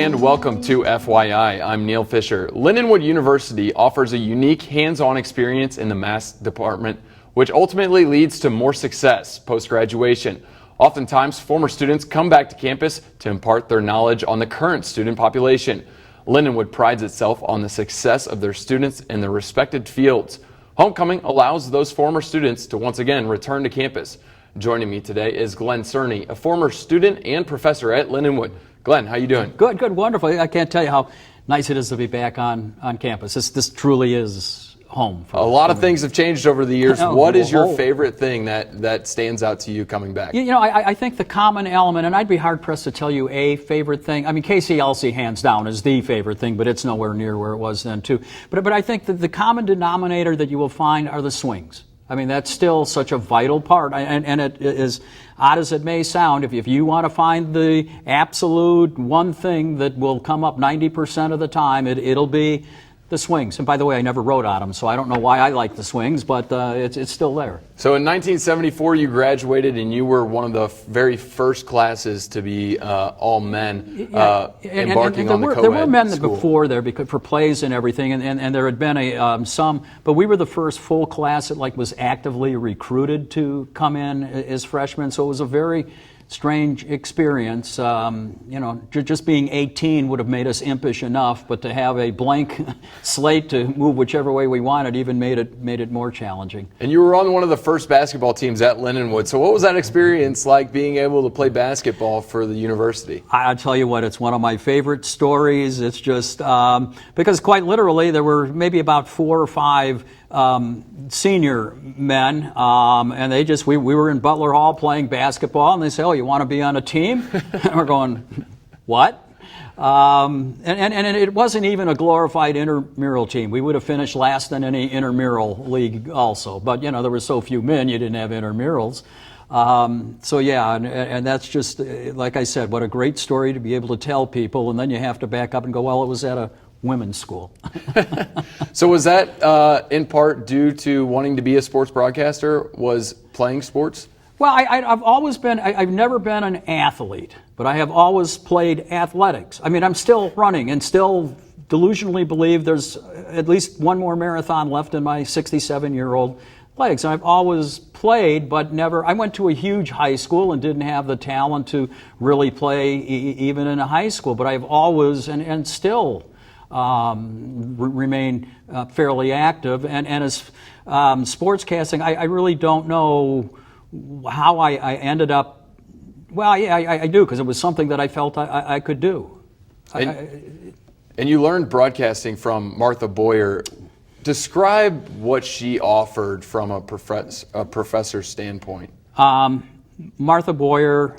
and welcome to FYI. I'm Neil Fischer. Lindenwood University offers a unique hands-on experience in the math department, which ultimately leads to more success post-graduation. Oftentimes, former students come back to campus to impart their knowledge on the current student population. Lindenwood prides itself on the success of their students in their respected fields. Homecoming allows those former students to once again return to campus. Joining me today is Glen Cerny, a former student and professor at Lindenwood. Glenn, how you doing? Good, wonderful. I can't tell you how nice it is to be back on campus. This truly is home. A lot of things have changed over the years. What is your favorite thing that stands out to you coming back? You know, I think the common element, and I'd be hard-pressed to tell you a favorite thing. I mean, KCLC, hands down, is the favorite thing, but it's nowhere near where it was then, too. But I think that the common denominator that you will find are the swings. I mean, that's still such a vital part, and it is, odd as it may sound, if you want to find the absolute one thing that will come up 90% of the time, it'll be the swings. And by the way, I never wrote on them, so I don't know why I like the swings, but it's still there. So in 1974, you graduated, and you were one of the very first classes to be all men embarking on the co-ed There were men school. Before there for plays and everything, and there had been some, but we were the first full class that was actively recruited to come in as freshmen, so it was a very strange experience. Just being 18 would have made us impish enough, but to have a blank slate to move whichever way we wanted even made it more challenging. And you were on one of the first basketball teams at Lindenwood. So what was that experience like, being able to play basketball for the university? I'll tell you what, it's one of my favorite stories. It's just because quite literally there were maybe about 4 or 5 senior men, and we were in Butler Hall playing basketball, and they say, "Oh, you want to be on a team?" And we're going, "What?" And it wasn't even a glorified intramural team. We would have finished last in any intramural league also, but there were so few men, you didn't have intramurals. So yeah, and that's just, like I said, what a great story to be able to tell people, and then you have to back up and go, well, it was at a women's school. So was that in part due to wanting to be a sports broadcaster, was playing sports? Well, I've never been an athlete, but I have always played athletics. I mean, I'm still running and still delusionally believe there's at least one more marathon left in my 67-year-old legs. And I've always played, but never. I went to a huge high school and didn't have the talent to really play even in a high school, but I've always and still remain fairly active. And as sportscasting, I really don't know how I ended up. Well, yeah, I do, because it was something that I felt I could do. And you learned broadcasting from Martha Boyer. Describe what she offered from a professor's standpoint. Martha Boyer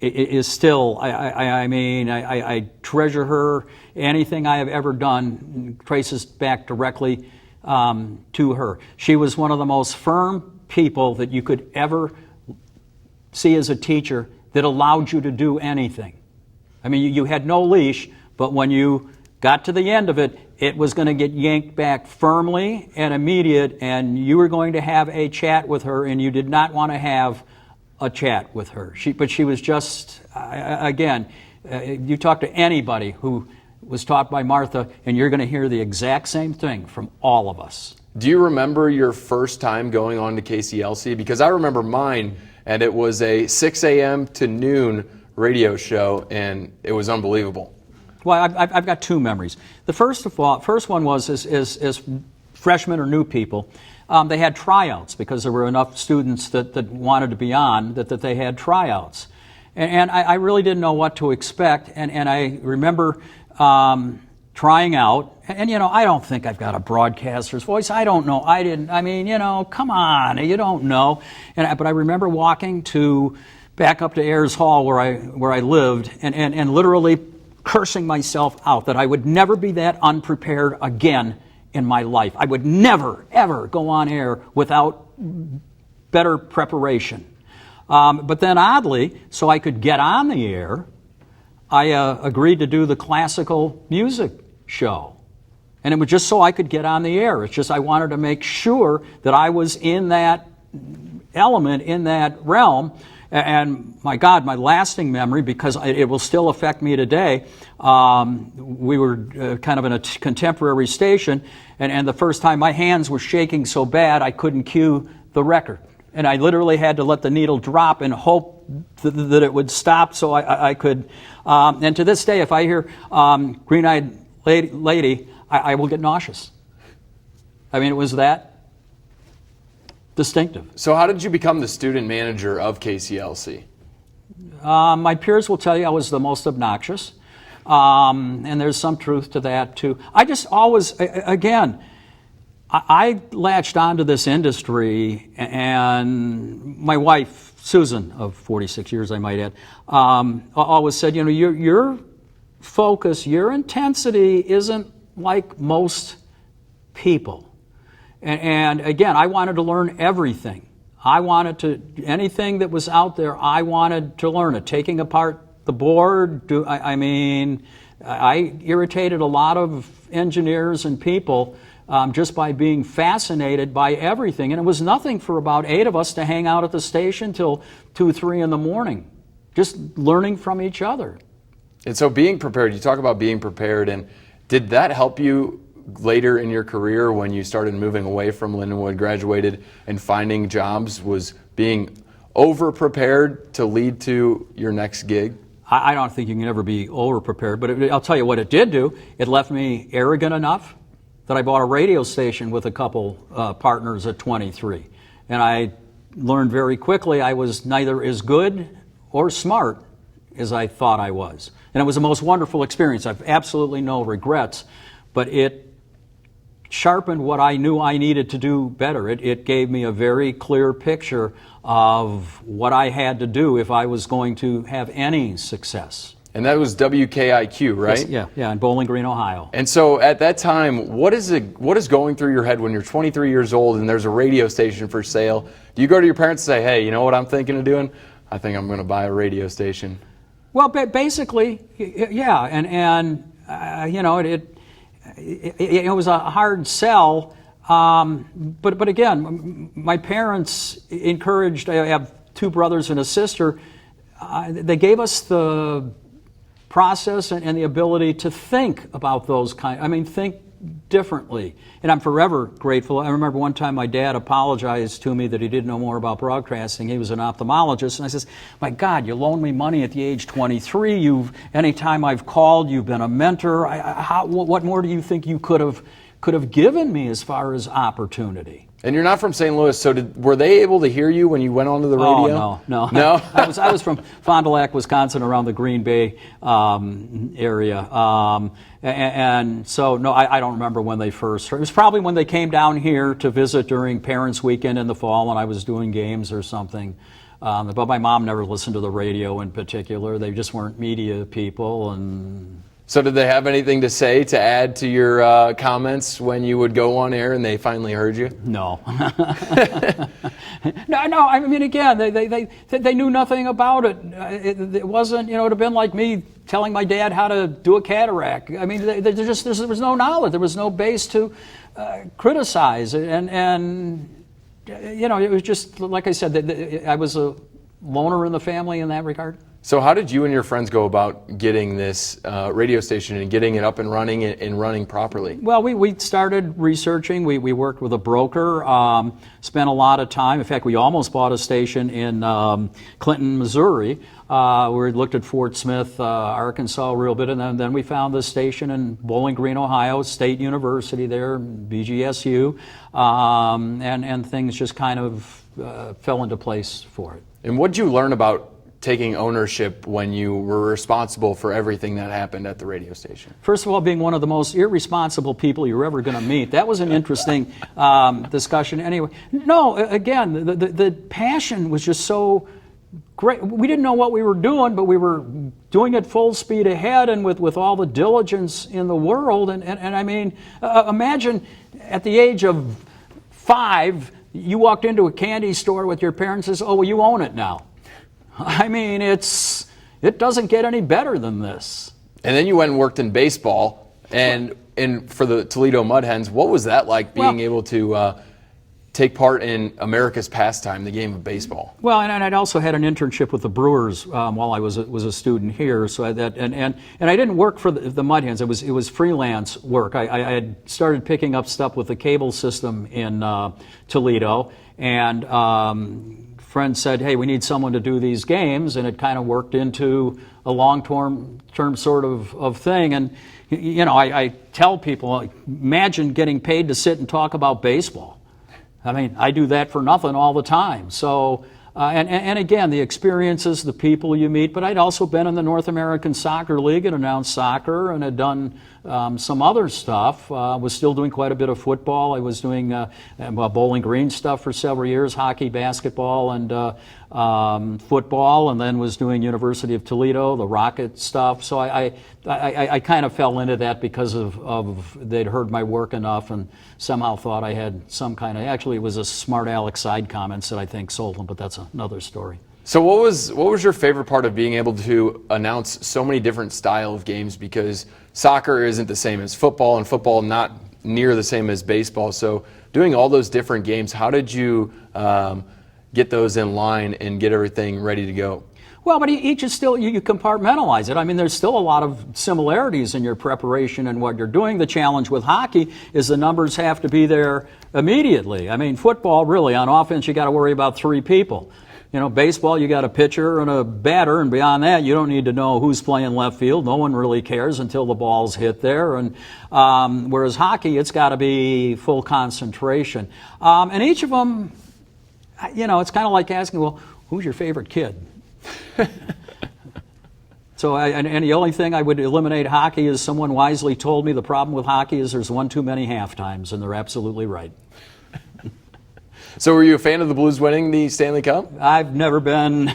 is still, I treasure her. Anything I have ever done traces back directly to her. She was one of the most firm people that you could ever see as a teacher that allowed you to do anything. I mean, you had no leash, but when you got to the end of it, it was going to get yanked back firmly and immediate, and you were going to have a chat with her, and you did not want to have a chat with her. But she was just, again, you talk to anybody who was taught by Martha, and you're going to hear the exact same thing from all of us. Do you remember your first time going on to KCLC? Because I remember mine, and it was a 6 a.m. to noon radio show, and it was unbelievable. Well, I've got 2 memories. The first one was as freshmen or new people, they had tryouts because there were enough students that wanted to be on that they had tryouts. And I really didn't know what to expect, and I remember trying out, and I don't think I've got a broadcaster's voice. I don't know. Come on, you don't know. But I remember walking back up to Ayers Hall where I lived, and literally cursing myself out that I would never be that unprepared again in my life. I would never, ever go on air without better preparation. But then oddly, so I could get on the air, I agreed to do the classical music show. And it was just so I could get on the air. It's just I wanted to make sure that I was in that element, in that realm. And my God, my lasting memory, because it will still affect me today, we were kind of in a contemporary station, and the first time my hands were shaking so bad I couldn't cue the record. And I literally had to let the needle drop and hope that it would stop so I could. And to this day, if I hear Green-Eyed Lady, I will get nauseous. I mean, it was that distinctive. So how did you become the student manager of KCLC? My peers will tell you I was the most obnoxious. And there's some truth to that, too. I just always, again, I latched onto this industry, and my wife, Susan, of 46 years, I might add, always said, you know, your focus, your intensity isn't like most people. And again, I wanted to learn everything. I wanted to, anything that was out there, I wanted to learn it. Taking apart the board, I irritated a lot of engineers and people just by being fascinated by everything. And it was nothing for about 8 of us to hang out at the station till 2, 3 in the morning, just learning from each other. And so being prepared, you talk about being prepared, and did that help you later in your career when you started moving away from Lindenwood, graduated, and finding jobs? Was being over-prepared to lead to your next gig? I don't think you can ever be over-prepared, but I'll tell you what it did do. It left me arrogant enough that I bought a radio station with a couple partners at 23. And I learned very quickly I was neither as good or smart as I thought I was. And it was the most wonderful experience. I've absolutely no regrets, but it sharpened what I knew I needed to do better. It gave me a very clear picture of what I had to do if I was going to have any success. And that was WKIQ, right? Yes, yeah, in Bowling Green, Ohio. And so at that time, what is going through your head when you're 23 years old and there's a radio station for sale? Do you go to your parents and say, hey, you know what I'm thinking of doing? I think I'm going to buy a radio station. Well, basically, yeah, and you know, it was a hard sell, but again, my parents encouraged. I have 2 brothers and a sister. They gave us the process and the ability to think about those think differently. And I'm forever grateful. I remember one time my dad apologized to me that he didn't know more about broadcasting. He was an ophthalmologist, and I says, my God, you loaned me money at the age 23. Anytime I've called, you've been a mentor. What more do you think you could have given me as far as opportunity? And you're not from St. Louis, so were they able to hear you when you went onto the radio? Oh, no. No? I was from Fond du Lac, Wisconsin, around the Green Bay area. And so, no, I don't remember when they first heard. It was probably when they came down here to visit during Parents' Weekend in the fall when I was doing games or something. But my mom never listened to the radio in particular. They just weren't media people. And so did they have anything to say to add to your comments when you would go on air and they finally heard you? No. No. I mean, again, they knew nothing about it. It wasn't, you know, it would have been like me telling my dad how to do a cataract. I mean, there was no knowledge. There was no base to criticize. And you know, it was just, like I said, I was a loner in the family in that regard. So how did you and your friends go about getting this radio station and getting it up and running and running properly? Well, we started researching. We worked with a broker, spent a lot of time. In fact, we almost bought a station in Clinton, Missouri. We looked at Fort Smith, Arkansas a real bit, and then we found this station in Bowling Green, Ohio, State University there, BGSU, and things just kind of fell into place for it. And what did you learn about taking ownership when you were responsible for everything that happened at the radio station? First of all, being one of the most irresponsible people you're ever going to meet. That was an interesting discussion. Anyway, no, again, the passion was just so great. We didn't know what we were doing, but we were doing it full speed ahead and with all the diligence in the world. And I mean, imagine at the age of 5, you walked into a candy store with your parents and says, oh, well, you own it now. I mean, it doesn't get any better than this. And then you went and worked in baseball, and for the Toledo Mud Hens. What was that like, being able to take part in America's pastime, the game of baseball. Well, and I'd also had an internship with the Brewers while I was a student here. So I didn't work for the Mud Hens. It was freelance work. I had started picking up stuff with the cable system in Toledo, and friends said, "Hey, we need someone to do these games," and it kind of worked into a long-term sort of thing. And I tell people, imagine getting paid to sit and talk about baseball. I mean, I do that for nothing all the time. So, and again, the experiences, the people you meet. But I'd also been in the North American Soccer League and announced soccer, and had done some other stuff. Was still doing quite a bit of football. I was doing Bowling Green stuff for several years, hockey, basketball, and football, and then was doing University of Toledo, the Rocket stuff. So I kind of fell into that because of they'd heard my work enough and somehow thought I had some kind of, actually it was a smart Alex side comments that I think sold them, but that's another story. So what was your favorite part of being able to announce so many different style of games? Because soccer isn't the same as football, and football not near the same as baseball. So doing all those different games, how did you get those in line and get everything ready to go? Well, but each is still, you compartmentalize it. I mean, there's still a lot of similarities in your preparation and what you're doing. The challenge with hockey is the numbers have to be there immediately. I mean, football, really, on offense, you got to worry about 3 people. Baseball, you got a pitcher and a batter, and beyond that, you don't need to know who's playing left field. No one really cares until the ball's hit there. And whereas hockey, it's got to be full concentration. And each of them, it's kind of like asking, well, who's your favorite kid? So, and the only thing I would eliminate hockey is someone wisely told me the problem with hockey is there's one too many half times, and they're absolutely right. So were you a fan of the Blues winning the Stanley Cup? I've never been.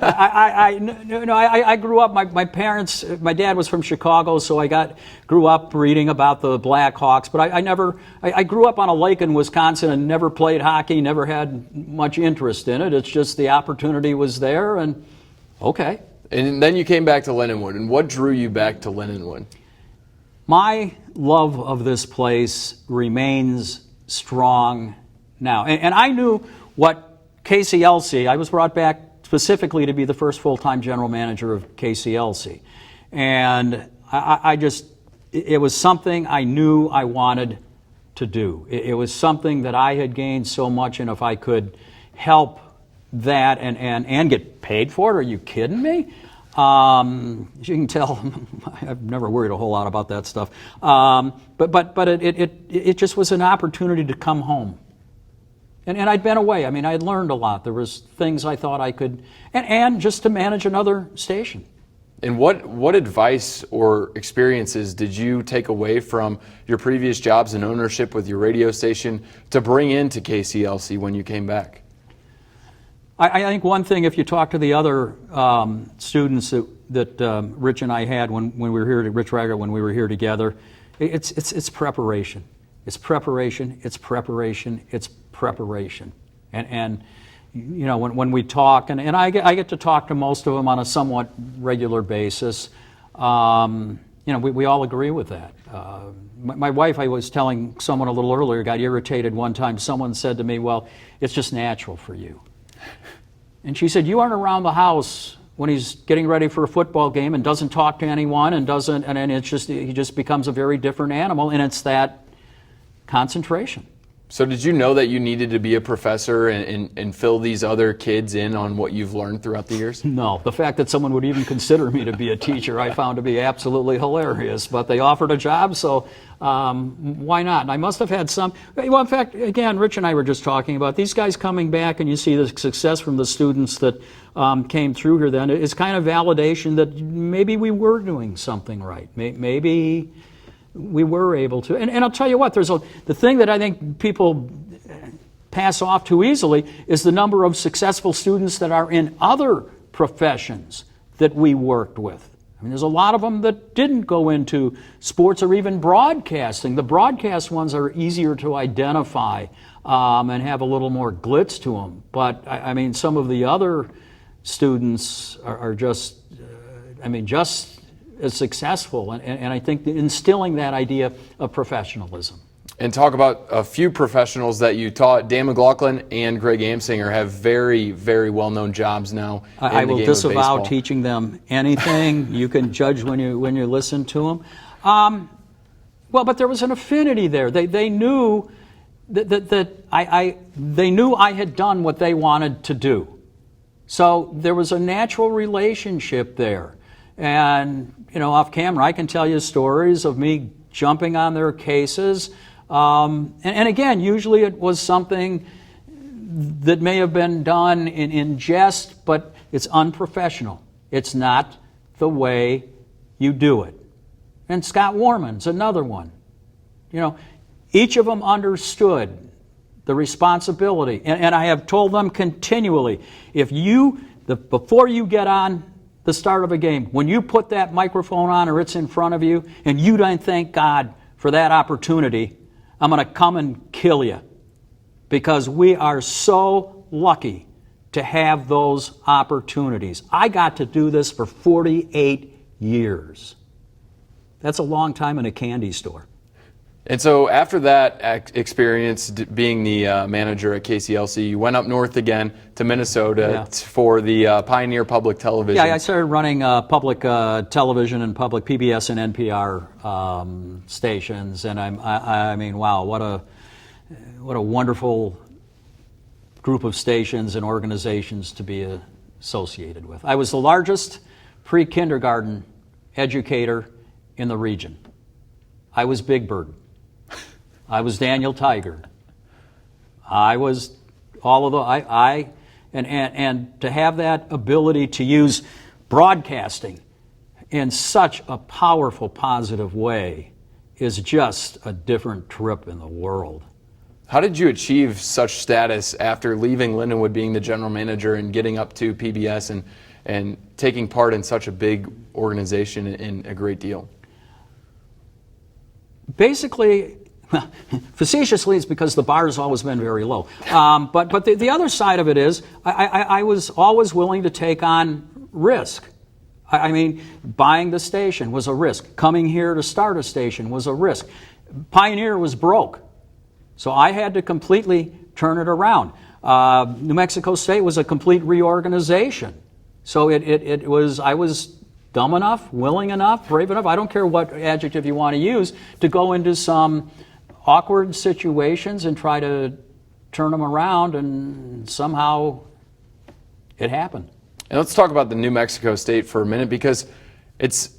I grew up, my parents, my dad was from Chicago, so I grew up reading about the Blackhawks, but I grew up on a lake in Wisconsin and never played hockey, never had much interest in it. It's just the opportunity was there, and okay. And then you came back to Lindenwood, and what drew you back to Lindenwood? My love of this place remains strong now. And I knew what KCLC, I was brought back specifically to be the first full-time general manager of KCLC. And it was something I knew I wanted to do. It was something that I had gained so much, and if I could help that and get paid for it, are you kidding me? As you can tell, I've never worried a whole lot about that stuff. But it just was an opportunity to come home. And I'd been away. I mean, I'd learned a lot. There was things I thought I could, and just to manage another station. And what advice or experiences did you take away from your previous jobs and ownership with your radio station to bring into KCLC when you came back? I think one thing, if you talk to the other students that Rich and I had when we were here, Rich Rager, when we were here together, it's preparation. It's preparation. It's preparation. It's preparation. And when we talk, and I get to talk to most of them on a somewhat regular basis, we all agree with that. My wife, I was telling someone a little earlier, got irritated one time. Someone said to me, well, it's just natural for you. And she said, you aren't around the house when he's getting ready for a football game and doesn't talk to anyone and he just becomes a very different animal, and it's that concentration. So did you know that you needed to be a professor and fill these other kids in on what you've learned throughout the years? No. The fact that someone would even consider me to be a teacher I found to be absolutely hilarious. But they offered a job, so why not? And I must have had some. Well, in fact, again, Rich and I were just talking about these guys coming back, and you see the success from the students that came through here then. It's kind of validation that maybe we were doing something right. Maybe we were able to. And I'll tell you what, the thing that I think people pass off too easily is the number of successful students that are in other professions that we worked with. I mean, there's a lot of them that didn't go into sports or even broadcasting. The broadcast ones are easier to identify and have a little more glitz to them. But, I mean, some of the other students are just as successful, and I think instilling that idea of professionalism. And talk about a few professionals that you taught. Dan McLaughlin and Greg Amsinger have very, very well-known jobs now. I will disavow teaching them anything. You can judge when you listen to them. Well, but there was an affinity there. They knew that they knew I had done what they wanted to do. So there was a natural relationship there. And, off camera, I can tell you stories of me jumping on their cases. And again, usually it was something that may have been done in jest, but it's unprofessional. It's not the way you do it. And Scott Warman's another one. Each of them understood the responsibility. And I have told them continually, before you get on the start of a game, when you put that microphone on or it's in front of you, and you don't thank God for that opportunity, I'm going to come and kill you. Because we are so lucky to have those opportunities. I got to do this for 48 years. That's a long time in a candy store. And so after that experience being the manager at KCLC, you went up north again to Minnesota for the Pioneer Public Television. Yeah, I started running public television and public PBS and NPR stations, and I mean, wow, what a wonderful group of stations and organizations to be associated with. I was the largest pre-kindergarten educator in the region. I was Big Bird. I was Daniel Tiger. I was all of the and to have that ability to use broadcasting in such a powerful, positive way is just a different trip in the world. How did you achieve such status after leaving Lindenwood, being the general manager, and getting up to PBS and taking part in such a big organization in a great deal? Basically, facetiously, it's because the bar has always been very low. But the other side of it is I was always willing to take on risk. I mean, buying the station was a risk. Coming here to start a station was a risk. Pioneer was broke, so I had to completely turn it around. New Mexico State was a complete reorganization. So I was dumb enough, willing enough, brave enough, I don't care what adjective you want to use, to go into some awkward situations and try to turn them around, and somehow it happened. And let's talk about the New Mexico State for a minute, because it's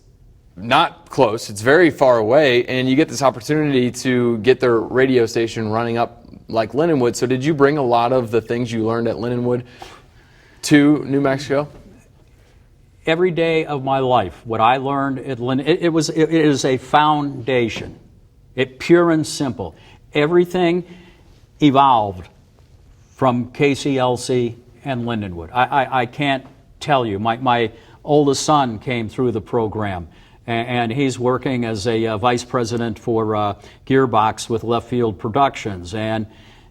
not close, it's very far away, and you get this opportunity to get their radio station running up like Lindenwood. So did you bring a lot of the things you learned at Lindenwood to New Mexico? Every day of my life, what I learned at Lindenwood, it is a foundation. Pure and simple. Everything evolved from KCLC and Lindenwood. I can't tell you. My oldest son came through the program, and he's working as a vice president for Gearbox with Left Field Productions. And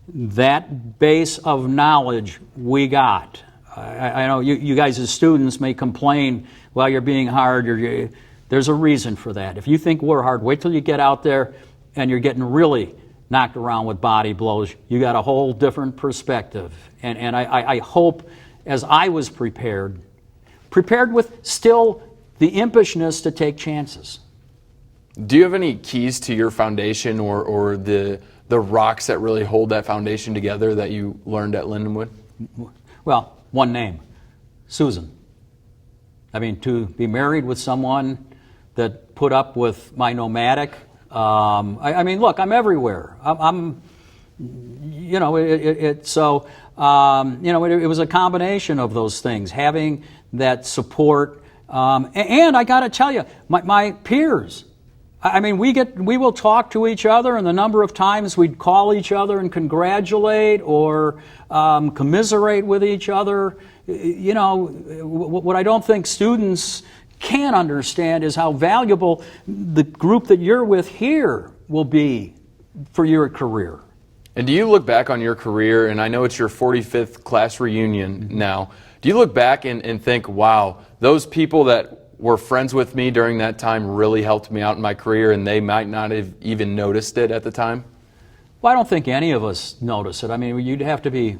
that base of knowledge we got. I know you guys as students may complain, well, you're being hard. There's a reason for that. If you think we're hard, wait till you get out there and you're getting really knocked around with body blows. You got a whole different perspective. And I hope, as I was prepared with still the impishness to take chances. Do you have any keys to your foundation or the rocks that really hold that foundation together that you learned at Lindenwood? Well, one name, Susan. I mean, to be married with someone that put up with my nomadic, I mean, look, I'm everywhere. It was a combination of those things, having that support. And I got to tell you, my peers, I mean, we will talk to each other, and the number of times we'd call each other and congratulate or commiserate with each other. What I don't think students can understand is how valuable the group that you're with here will be for your career. And do you look back on your career, and I know it's your 45th class reunion now, do you look back and think, wow, those people that were friends with me during that time really helped me out in my career, and they might not have even noticed it at the time? Well, I don't think any of us notice it. I mean, you'd have to be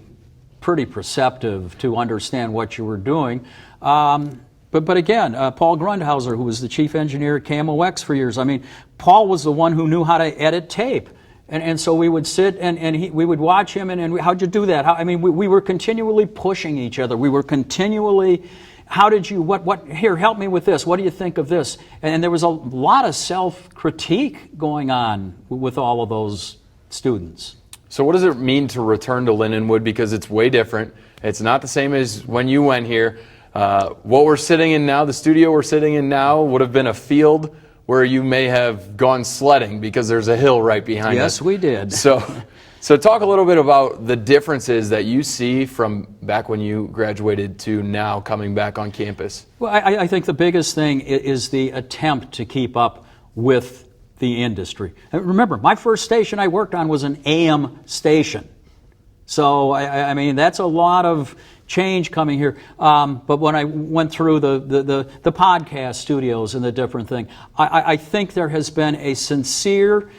pretty perceptive to understand what you were doing. But again, Paul Grundhauser, who was the chief engineer at KMOX for years, I mean, Paul was the one who knew how to edit tape. And so we would sit and we would watch him and how'd you do that? We were continually pushing each other. We were continually, how did you, here, help me with this. What do you think of this? And there was a lot of self-critique going on with all of those students. So what does it mean to return to Lindenwood? Because it's way different. It's not the same as when you went here. What we're sitting in now, the studio we're sitting in now, would have been a field where you may have gone sledding because there's a hill right behind us. Yes, we did. So talk a little bit about the differences that you see from back when you graduated to now coming back on campus. Well, I think the biggest thing is the attempt to keep up with the industry. Remember, my first station I worked on was an AM station. So, I mean, that's a lot of change coming here. But when I went through the podcast studios and the different thing, I think there has been a sincere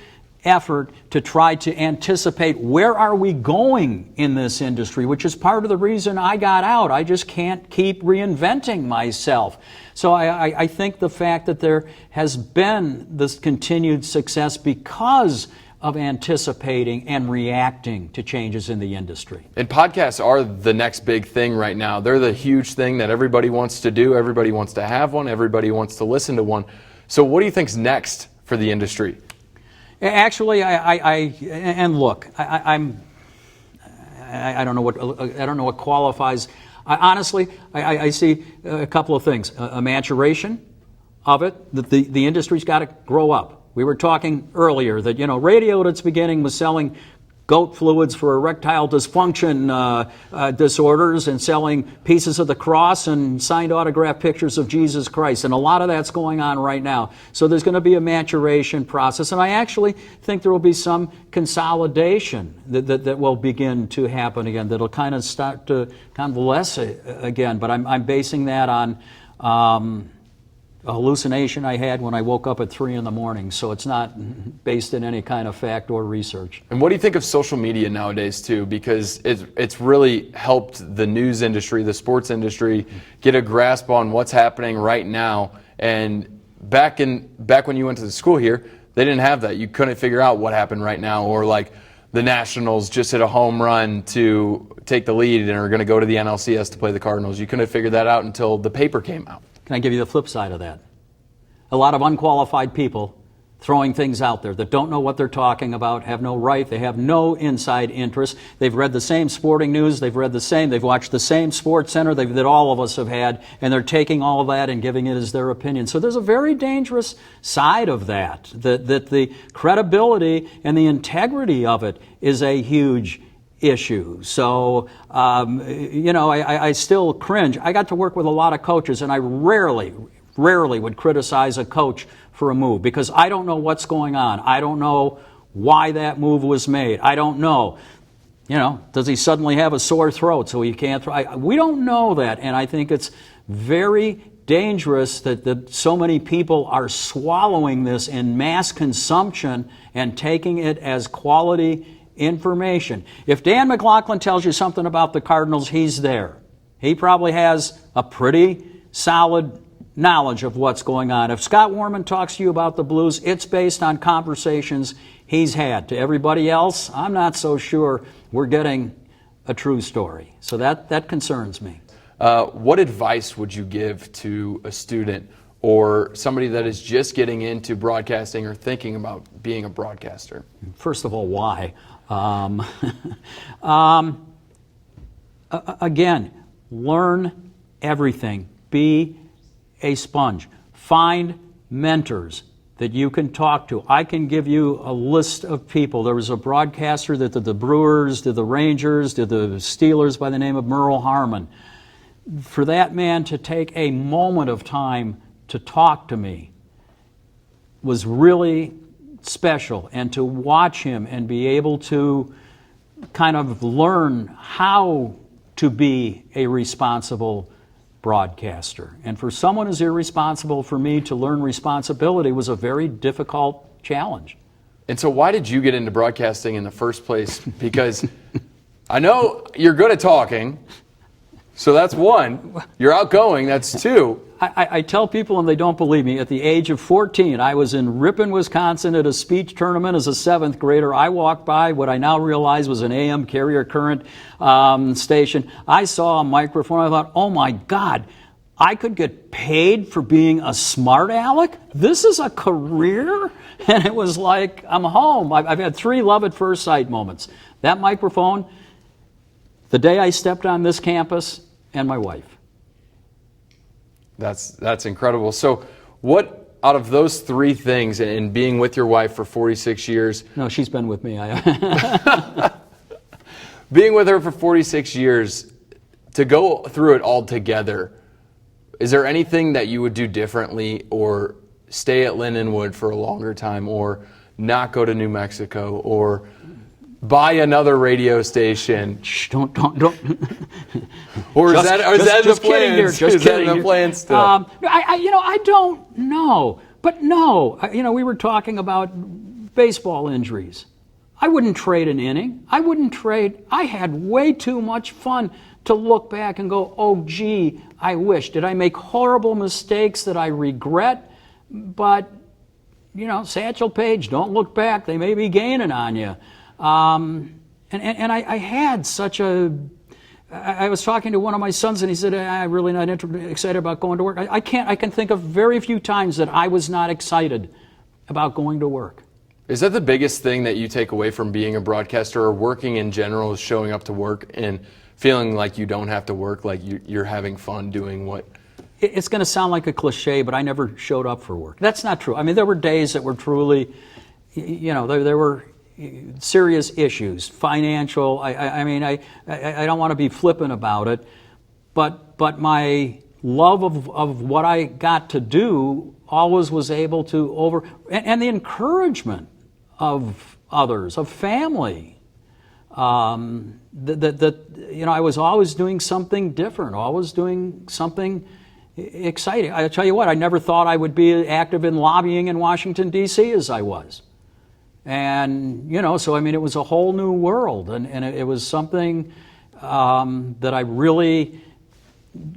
effort to try to anticipate where are we going in this industry, which is part of the reason I got out. I just can't keep reinventing myself. So I think the fact that there has been this continued success because of anticipating and reacting to changes in the industry. And podcasts are the next big thing right now. They're the huge thing that everybody wants to do. Everybody wants to have one. Everybody wants to listen to one. So what do you think's next for the industry? Actually, I don't know what qualifies. Honestly, I see a couple of things. A maturation of it. The industry's got to grow up. We were talking earlier that, radio at its beginning was selling goat fluids for erectile dysfunction disorders and selling pieces of the cross and signed autograph pictures of Jesus Christ. And a lot of that's going on right now. So there's going to be a maturation process. And I actually think there will be some consolidation that will begin to happen again, that'll kind of start to convalesce again. But I'm basing that on a hallucination I had when I woke up at 3 a.m, so it's not based in any kind of fact or research. And what do you think of social media nowadays too? Because it's really helped the news industry, the sports industry, get a grasp on what's happening right now. And back when you went to the school here, they didn't have that. You couldn't figure out what happened right now, or like the Nationals just hit a home run to take the lead and are going to go to the NLCS to play the Cardinals. You couldn't figure that out until the paper came out. Can I give you the flip side of that? A lot of unqualified people throwing things out there that don't know what they're talking about, have no right, they have no inside interest. They've read the same sporting news, they've watched the same Sports Center that all of us have had, and they're taking all of that and giving it as their opinion. So there's a very dangerous side of that the credibility and the integrity of it is a huge issue. So, I still cringe. I got to work with a lot of coaches, and I rarely would criticize a coach for a move because I don't know what's going on. I don't know why that move was made. I don't know. Does he suddenly have a sore throat so he can't throw? We don't know that, and I think it's very dangerous that so many people are swallowing this in mass consumption and taking it as quality information. If Dan McLaughlin tells you something about the Cardinals, he's there. He probably has a pretty solid knowledge of what's going on. If Scott Warman talks to you about the Blues, it's based on conversations he's had. To everybody else, I'm not so sure we're getting a true story. So that concerns me. What advice would you give to a student or somebody that is just getting into broadcasting or thinking about being a broadcaster? First of all, why? Again, learn everything. Be a sponge. Find mentors that you can talk to. I can give you a list of people. There was a broadcaster that did the Brewers, did the Rangers, did the Steelers by the name of Merle Harmon. For that man to take a moment of time to talk to me was really special, and to watch him and be able to kind of learn how to be a responsible broadcaster. And for someone as irresponsible for me to learn responsibility was a very difficult challenge. And so why did you get into broadcasting in the first place? Because I know you're good at talking, so that's one. You're outgoing, that's two. I tell people and they don't believe me. At the age of 14, I was in Ripon, Wisconsin at a speech tournament as a 7th grader. I walked by what I now realize was an AM carrier current station. I saw a microphone. I thought, oh my God, I could get paid for being a smart aleck? This is a career? And it was like, I'm home. I've had 3 love at first sight moments. That microphone, the day I stepped on this campus, and my wife. That's incredible. So what out of those 3 things and being with your wife for 46 years? No, she's been with me. Being with her for 46 years, to go through it all together, is there anything that you would do differently, or stay at Lindenwood for a longer time, or not go to New Mexico, or buy another radio station? Shh, don't. Or is that the plan? Just kidding. The plan still? I don't know. But no, we were talking about baseball injuries. I wouldn't trade an inning. I had way too much fun to look back and go, oh, gee, I wish. Did I make horrible mistakes that I regret? But, Satchel Paige, don't look back. They may be gaining on you. And I had such I was talking to one of my sons and he said, I'm really not excited about going to work. I can think of very few times that I was not excited about going to work. Is that the biggest thing that you take away from being a broadcaster or working in general, is showing up to work and feeling like you don't have to work, like you're having fun doing what? It's going to sound like a cliche, but I never showed up for work. That's not true. I mean, there were days that were truly, there were serious issues, financial. I don't want to be flippant about it, but my love of what I got to do always was able to and the encouragement of others, of family. I was always doing something different, always doing something exciting. I tell you what, I never thought I would be active in lobbying in Washington, D.C. as I was. And, so it was a whole new world, and it was something that I really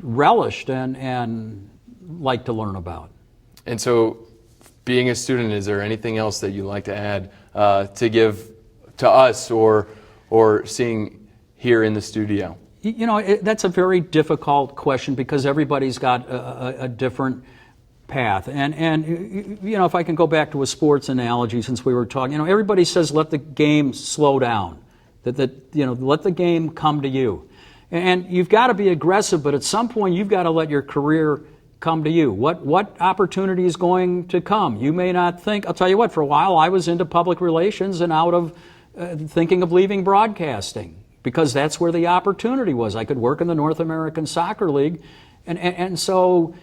relished and liked to learn about. And so, being a student, is there anything else that you'd like to add to give to us or seeing here in the studio? That's a very difficult question because everybody's got a different path. And if I can go back to a sports analogy, since we were talking, everybody says let the game slow down, that let the game come to you. And you've got to be aggressive, but at some point you've got to let your career come to you. What opportunity is going to come? You may not think. I'll tell you what, for a while I was into public relations and out of thinking of leaving broadcasting because that's where the opportunity was. I could work in the North American Soccer League, and so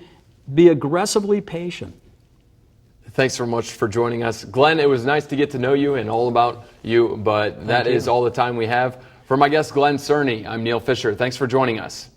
be aggressively patient. Thanks so much for joining us. Glenn, it was nice to get to know you and all about you, but that is all the time we have. For my guest, Glen Cerny, I'm Neil Fischer. Thanks for joining us.